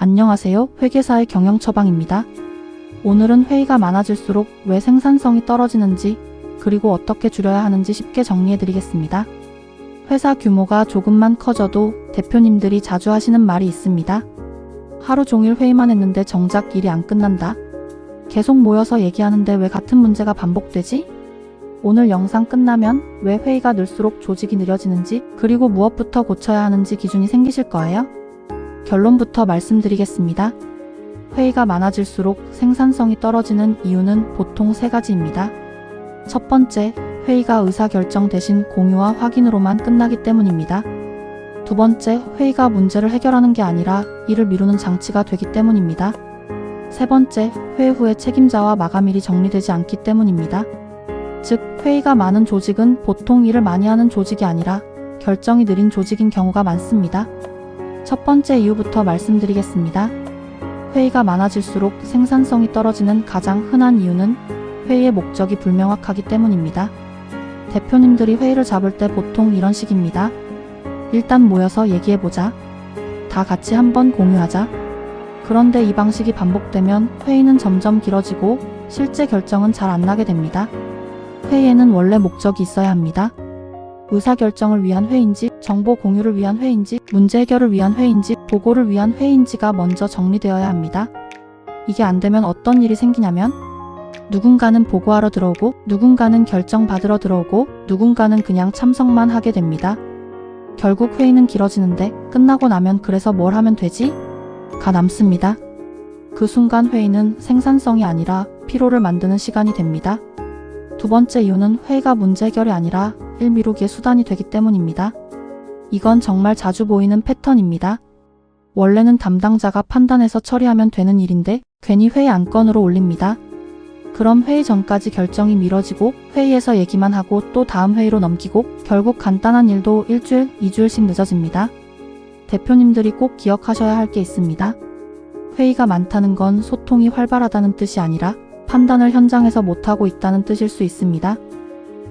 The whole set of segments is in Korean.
안녕하세요. 회계사의 경영처방입니다. 오늘은 회의가 많아질수록 왜 생산성이 떨어지는지, 그리고 어떻게 줄여야 하는지 쉽게 정리해드리겠습니다. 회사 규모가 조금만 커져도 대표님들이 자주 하시는 말이 있습니다. 하루 종일 회의만 했는데 정작 일이 안 끝난다. 계속 모여서 얘기하는데 왜 같은 문제가 반복되지? 오늘 영상 끝나면 왜 회의가 늘수록 조직이 느려지는지, 그리고 무엇부터 고쳐야 하는지 기준이 생기실 거예요. 결론부터 말씀드리겠습니다. 회의가 많아질수록 생산성이 떨어지는 이유는 보통 3가지입니다. 첫 번째, 회의가 의사결정 대신 공유와 확인으로만 끝나기 때문입니다. 두 번째, 회의가 문제를 해결하는 게 아니라 일을 미루는 장치가 되기 때문입니다. 세 번째, 회의 후에 책임자와 마감일이 정리되지 않기 때문입니다. 즉, 회의가 많은 조직은 보통 일을 많이 하는 조직이 아니라 결정이 느린 조직인 경우가 많습니다. 첫 번째 이유부터 말씀드리겠습니다. 회의가 많아질수록 생산성이 떨어지는 가장 흔한 이유는 회의의 목적이 불명확하기 때문입니다. 대표님들이 회의를 잡을 때 보통 이런 식입니다. 일단 모여서 얘기해보자. 다 같이 한번 공유하자. 그런데 이 방식이 반복되면 회의는 점점 길어지고 실제 결정은 잘 안 나게 됩니다. 회의에는 원래 목적이 있어야 합니다. 의사결정을 위한 회의인지, 정보 공유를 위한 회의인지, 문제 해결을 위한 회의인지, 보고를 위한 회의인지가 먼저 정리되어야 합니다. 이게 안 되면 어떤 일이 생기냐면 누군가는 보고하러 들어오고, 누군가는 결정 받으러 들어오고, 누군가는 그냥 참석만 하게 됩니다. 결국 회의는 길어지는데 끝나고 나면 그래서 뭘 하면 되지? 가 남습니다. 그 순간 회의는 생산성이 아니라 피로를 만드는 시간이 됩니다. 두 번째 이유는 회의가 문제 해결이 아니라 일 미루기의 수단이 되기 때문입니다. 이건 정말 자주 보이는 패턴입니다. 원래는 담당자가 판단해서 처리하면 되는 일인데 괜히 회의 안건으로 올립니다. 그럼 회의 전까지 결정이 미뤄지고 회의에서 얘기만 하고 또 다음 회의로 넘기고 결국 간단한 일도 일주일, 2주일씩 늦어집니다. 대표님들이 꼭 기억하셔야 할 게 있습니다. 회의가 많다는 건 소통이 활발하다는 뜻이 아니라 판단을 현장에서 못하고 있다는 뜻일 수 있습니다.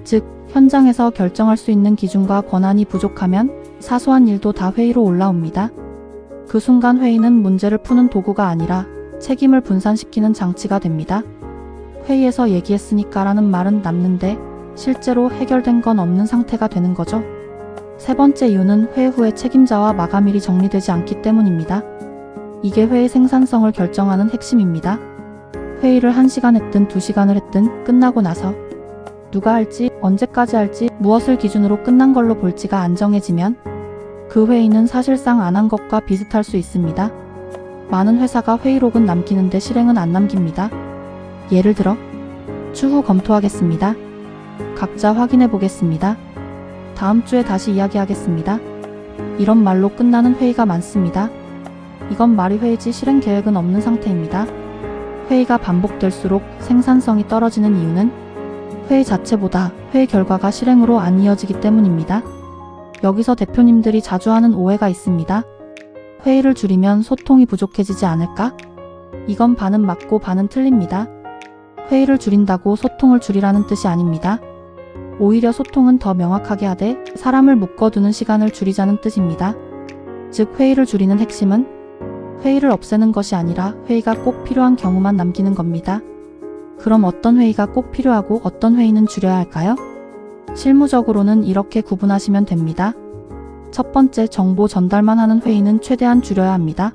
즉, 현장에서 결정할 수 있는 기준과 권한이 부족하면 사소한 일도 다 회의로 올라옵니다. 그 순간 회의는 문제를 푸는 도구가 아니라 책임을 분산시키는 장치가 됩니다. 회의에서 얘기했으니까 라는 말은 남는데 실제로 해결된 건 없는 상태가 되는 거죠. 세 번째 이유는 회의 후에 책임자와 마감일이 정리되지 않기 때문입니다. 이게 회의 생산성을 결정하는 핵심입니다. 회의를 1시간 했든 2시간을 했든 끝나고 나서 누가 할지, 언제까지 할지, 무엇을 기준으로 끝난 걸로 볼지가 안 정해지면 그 회의는 사실상 안 한 것과 비슷할 수 있습니다. 많은 회사가 회의록은 남기는데 실행은 안 남깁니다. 예를 들어, 추후 검토하겠습니다. 각자 확인해 보겠습니다. 다음 주에 다시 이야기하겠습니다. 이런 말로 끝나는 회의가 많습니다. 이건 말이 회의지 실행 계획은 없는 상태입니다. 회의가 반복될수록 생산성이 떨어지는 이유는 회의 자체보다 회의 결과가 실행으로 안 이어지기 때문입니다. 여기서 대표님들이 자주 하는 오해가 있습니다. 회의를 줄이면 소통이 부족해지지 않을까? 이건 반은 맞고 반은 틀립니다. 회의를 줄인다고 소통을 줄이라는 뜻이 아닙니다. 오히려 소통은 더 명확하게 하되 사람을 묶어두는 시간을 줄이자는 뜻입니다. 즉, 회의를 줄이는 핵심은 회의를 없애는 것이 아니라 회의가 꼭 필요한 경우만 남기는 겁니다. 그럼 어떤 회의가 꼭 필요하고 어떤 회의는 줄여야 할까요? 실무적으로는 이렇게 구분하시면 됩니다. 첫 번째, 정보 전달만 하는 회의는 최대한 줄여야 합니다.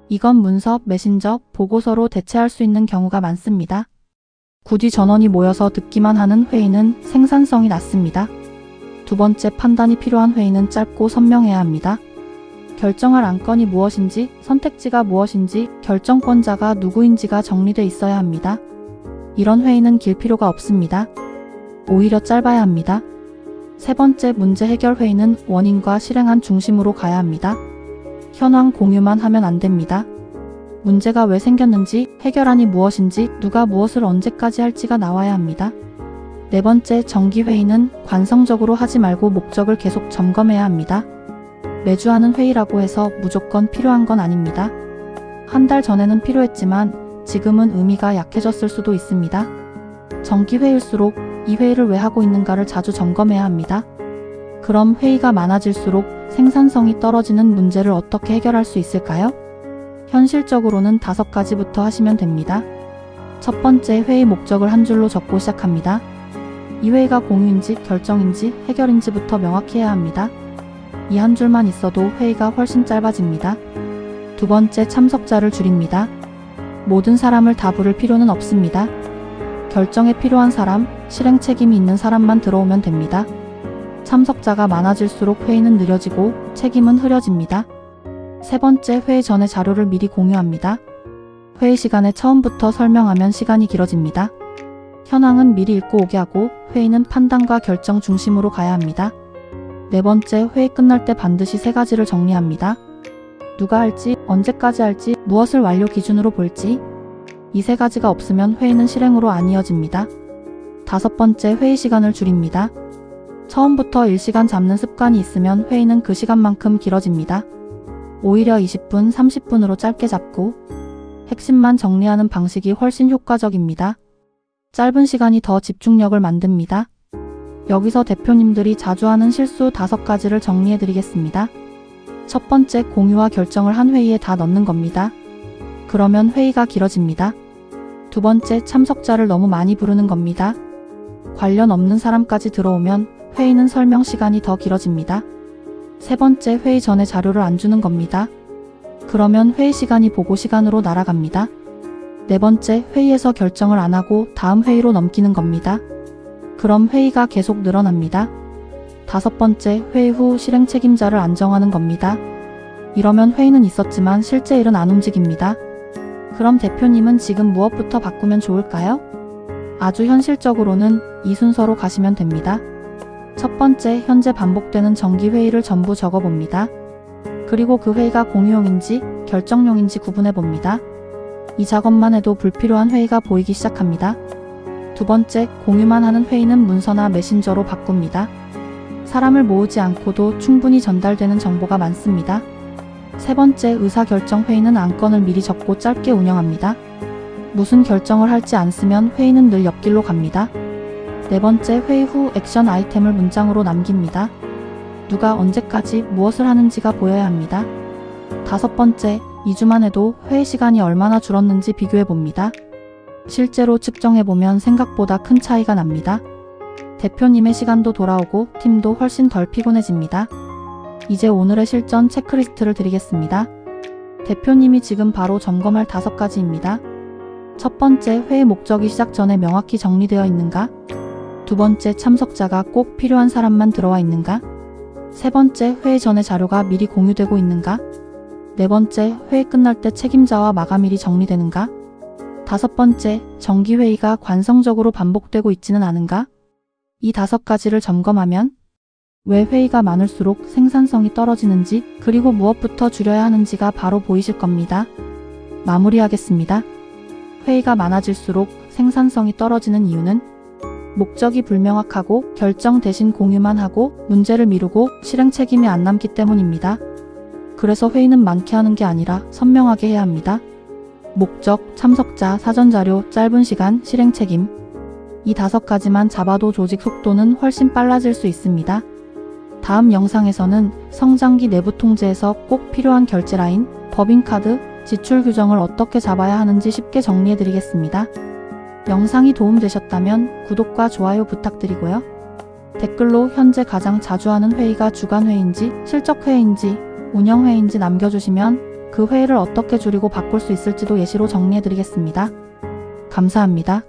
이건 문서, 메신저, 보고서로 대체할 수 있는 경우가 많습니다. 굳이 전원이 모여서 듣기만 하는 회의는 생산성이 낮습니다. 두 번째, 판단이 필요한 회의는 짧고 선명해야 합니다. 결정할 안건이 무엇인지, 선택지가 무엇인지, 결정권자가 누구인지가 정리돼 있어야 합니다. 이런 회의는 길 필요가 없습니다. 오히려 짧아야 합니다. 세 번째, 문제 해결 회의는 원인과 실행안 중심으로 가야 합니다. 현황 공유만 하면 안 됩니다. 문제가 왜 생겼는지, 해결안이 무엇인지, 누가 무엇을 언제까지 할지가 나와야 합니다. 네 번째, 정기회의는 관성적으로 하지 말고 목적을 계속 점검해야 합니다. 매주 하는 회의라고 해서 무조건 필요한 건 아닙니다. 한 달 전에는 필요했지만 지금은 의미가 약해졌을 수도 있습니다. 정기회의일수록 이 회의를 왜 하고 있는가를 자주 점검해야 합니다. 그럼 회의가 많아질수록 생산성이 떨어지는 문제를 어떻게 해결할 수 있을까요? 현실적으로는 5가지부터 하시면 됩니다. 첫 번째, 회의 목적을 한 줄로 적고 시작합니다. 이 회의가 공유인지 결정인지 해결인지부터 명확히 해야 합니다. 이 한 줄만 있어도 회의가 훨씬 짧아집니다. 두 번째, 참석자를 줄입니다. 모든 사람을 다 부를 필요는 없습니다. 결정에 필요한 사람, 실행 책임이 있는 사람만 들어오면 됩니다. 참석자가 많아질수록 회의는 느려지고 책임은 흐려집니다. 세 번째, 회의 전에 자료를 미리 공유합니다. 회의 시간에 처음부터 설명하면 시간이 길어집니다. 현황은 미리 읽고 오게 하고 회의는 판단과 결정 중심으로 가야 합니다. 네 번째, 회의 끝날 때 반드시 3가지를 정리합니다. 누가 할지, 언제까지 할지, 무엇을 완료 기준으로 볼지. 이 3가지가 없으면 회의는 실행으로 안 이어집니다. 5번째, 회의 시간을 줄입니다. 처음부터 1시간 잡는 습관이 있으면 회의는 그 시간만큼 길어집니다. 오히려 20분, 30분으로 짧게 잡고 핵심만 정리하는 방식이 훨씬 효과적입니다. 짧은 시간이 더 집중력을 만듭니다. 여기서 대표님들이 자주 하는 실수 5가지를 정리해 드리겠습니다. 첫 번째, 공유와 결정을 한 회의에 다 넣는 겁니다. 그러면 회의가 길어집니다. 두 번째, 참석자를 너무 많이 부르는 겁니다. 관련 없는 사람까지 들어오면 회의는 설명 시간이 더 길어집니다. 세 번째, 회의 전에 자료를 안 주는 겁니다. 그러면 회의 시간이 보고 시간으로 날아갑니다. 네 번째, 회의에서 결정을 안 하고 다음 회의로 넘기는 겁니다. 그럼 회의가 계속 늘어납니다. 5번째, 회의 후 실행 책임자를 안 정하는 겁니다. 이러면 회의는 있었지만 실제 일은 안 움직입니다. 그럼 대표님은 지금 무엇부터 바꾸면 좋을까요? 아주 현실적으로는 이 순서로 가시면 됩니다. 첫 번째, 현재 반복되는 정기회의를 전부 적어봅니다. 그리고 그 회의가 공유용인지 결정용인지 구분해봅니다. 이 작업만 해도 불필요한 회의가 보이기 시작합니다. 두 번째, 공유만 하는 회의는 문서나 메신저로 바꿉니다. 사람을 모으지 않고도 충분히 전달되는 정보가 많습니다. 세 번째, 의사결정 회의는 안건을 미리 적고 짧게 운영합니다. 무슨 결정을 할지 안 쓰면 회의는 늘 옆길로 갑니다. 네 번째, 회의 후 액션 아이템을 문장으로 남깁니다. 누가 언제까지 무엇을 하는지가 보여야 합니다. 5번째, 2주만 해도 회의 시간이 얼마나 줄었는지 비교해봅니다. 실제로 측정해보면 생각보다 큰 차이가 납니다. 대표님의 시간도 돌아오고 팀도 훨씬 덜 피곤해집니다. 이제 오늘의 실전 체크리스트를 드리겠습니다. 대표님이 지금 바로 점검할 5가지입니다. 첫 번째, 회의 목적이 시작 전에 명확히 정리되어 있는가? 두 번째, 참석자가 꼭 필요한 사람만 들어와 있는가? 세 번째, 회의 전에 자료가 미리 공유되고 있는가? 네 번째, 회의 끝날 때 책임자와 마감일이 정리되는가? 5번째, 정기회의가 관성적으로 반복되고 있지는 않은가? 이 5가지를 점검하면 왜 회의가 많을수록 생산성이 떨어지는지, 그리고 무엇부터 줄여야 하는지가 바로 보이실 겁니다. 마무리하겠습니다. 회의가 많아질수록 생산성이 떨어지는 이유는 목적이 불명확하고 결정 대신 공유만 하고 문제를 미루고 실행 책임이 안 남기 때문입니다. 그래서 회의는 많게 하는 게 아니라 선명하게 해야 합니다. 목적, 참석자, 사전자료, 짧은 시간, 실행 책임. 이 5가지만 잡아도 조직 속도는 훨씬 빨라질 수 있습니다. 다음 영상에서는 성장기 내부 통제에서 꼭 필요한 결제 라인, 법인카드, 지출 규정을 어떻게 잡아야 하는지 쉽게 정리해 드리겠습니다. 영상이 도움되셨다면 구독과 좋아요 부탁드리고요. 댓글로 현재 가장 자주 하는 회의가 주간회의인지 실적회의인지 운영회의인지 남겨주시면 그 회의를 어떻게 줄이고 바꿀 수 있을지도 예시로 정리해 드리겠습니다. 감사합니다.